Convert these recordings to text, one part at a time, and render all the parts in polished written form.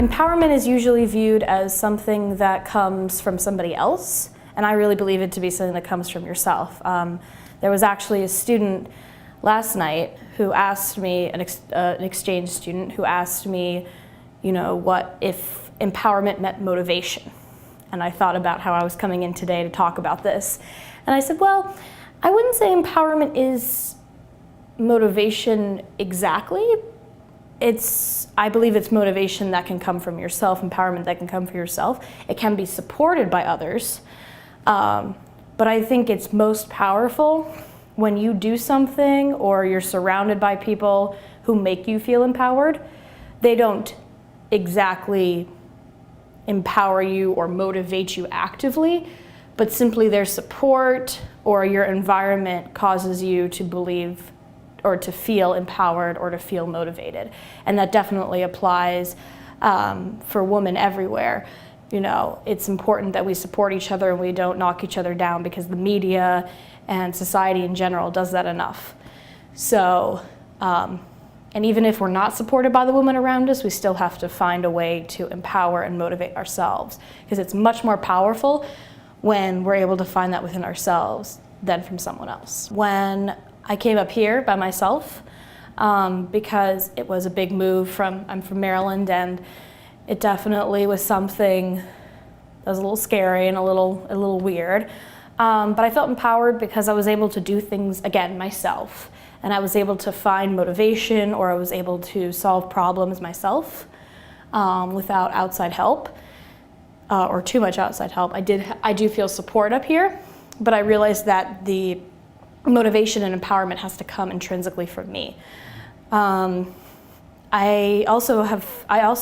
Empowerment is usually viewed as something that comes from somebody else, and I really believe it to be something that comes from yourself. There was actually a student last night who asked me, an exchange student, who asked me, what if empowerment meant motivation? And I thought about how I was coming in today to talk about this. And I said, well, I wouldn't say empowerment is motivation exactly. I believe it's motivation that can come from yourself, empowerment that can come from yourself. It can be supported by others. But I think it's most powerful when you do something or you're surrounded by people who make you feel empowered. They don't exactly empower you or motivate you actively, but simply their support or your environment causes you to believe or to feel empowered or to feel motivated. And that definitely applies for women everywhere. It's important that we support each other and we don't knock each other down, because the media and society in general does that enough. So, and even if we're not supported by the women around us, we still have to find a way to empower and motivate ourselves, because it's much more powerful when we're able to find that within ourselves than from someone else. When I came up here by myself, because it was a big move I'm from Maryland, and it definitely was something that was a little scary and a little weird. But I felt empowered because I was able to do things, again, myself. And I was able to find motivation, or I was able to solve problems myself without outside help, or too much outside help. I do feel support up here, but I realized that the motivation and empowerment has to come intrinsically from me. I also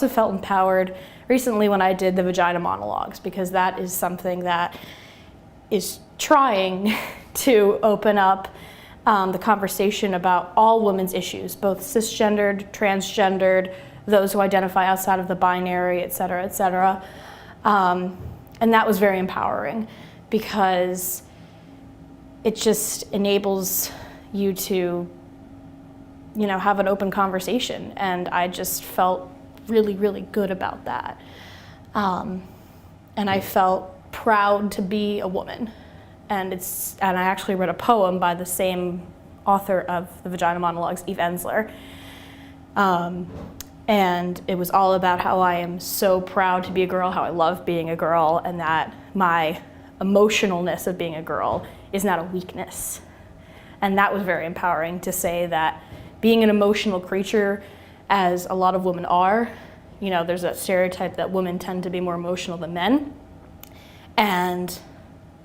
felt empowered recently when I did the vagina monologues, because that is something that is trying to open up the conversation about all women's issues, both cisgendered, transgendered, those who identify outside of the binary, et cetera, et cetera. And that was very empowering, because it just enables you to, have an open conversation. And I just felt really, really good about that. And I felt proud to be a woman. And I actually read a poem by the same author of the Vagina Monologues, Eve Ensler. And it was all about how I am so proud to be a girl, how I love being a girl, and that my emotionalness of being a girl is not a weakness. And that was very empowering, to say that being an emotional creature, as a lot of women are, there's that stereotype that women tend to be more emotional than men. And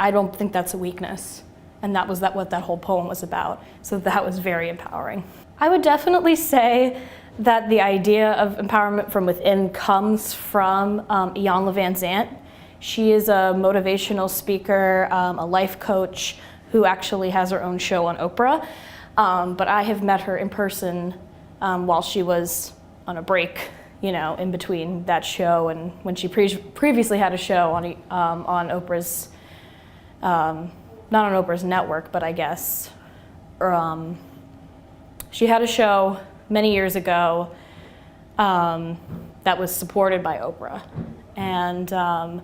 I don't think that's a weakness. And that was what that whole poem was about. So that was very empowering. I would definitely say that the idea of empowerment from within comes from Iyanla Vanzant. She is a motivational speaker, a life coach, who actually has her own show on Oprah. But I have met her in person while she was on a break, in between that show and when she previously had a show on Oprah's, not on Oprah's network, but I guess, she had a show many years ago that was supported by Oprah. And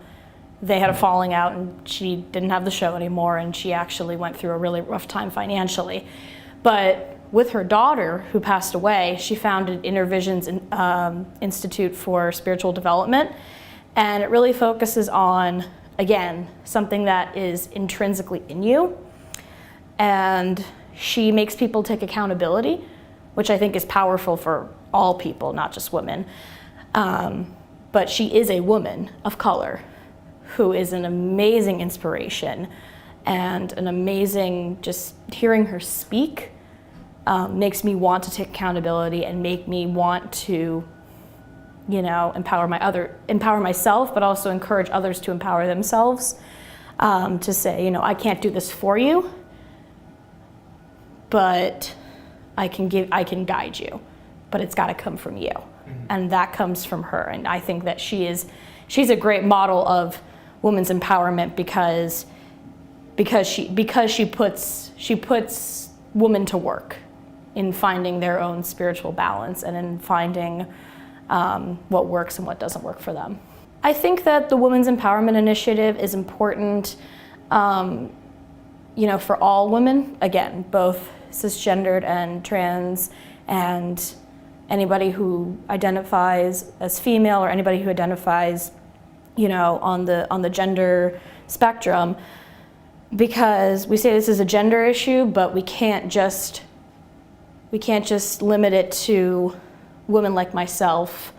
they had a falling out, and she didn't have the show anymore, and she actually went through a really rough time financially. But with her daughter, who passed away, she founded Inner Visions Institute for Spiritual Development, and it really focuses on, again, something that is intrinsically in you. And she makes people take accountability, which I think is powerful for all people, not just women. But she is a woman of color who is an amazing inspiration, and an amazing, just hearing her speak makes me want to take accountability and make me want to, empower myself, but also encourage others to empower themselves, to say, I can't do this for you, but I can guide you, but it's got to come from you. Mm-hmm. And that comes from her. And I think that she's a great model of women's empowerment, because she puts women to work in finding their own spiritual balance, and in finding what works and what doesn't work for them. I think that the Women's Empowerment Initiative is important, for all women, again, both cisgendered and trans, and anybody who identifies as female or anybody who identifies, on the gender spectrum, because we say this is a gender issue, but we can't just limit it to women like myself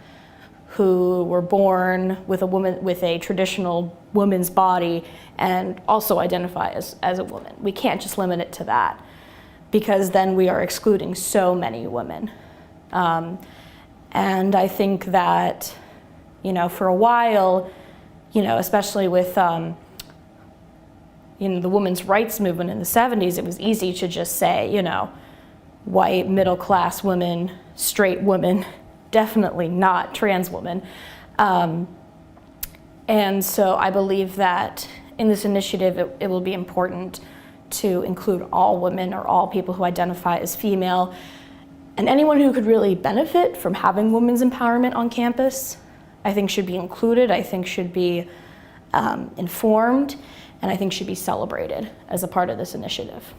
who were born with a traditional woman's body and also identify as a woman. We can't just limit it to that, because then we are excluding so many women. And I think that, for a while, especially with the women's rights movement in the 70s, it was easy to just say, white, middle-class women, straight women, definitely not trans women. And so I believe that in this initiative, it will be important to include all women or all people who identify as female, and anyone who could really benefit from having women's empowerment on campus, I think should be included, I think should be informed, and I think should be celebrated as a part of this initiative.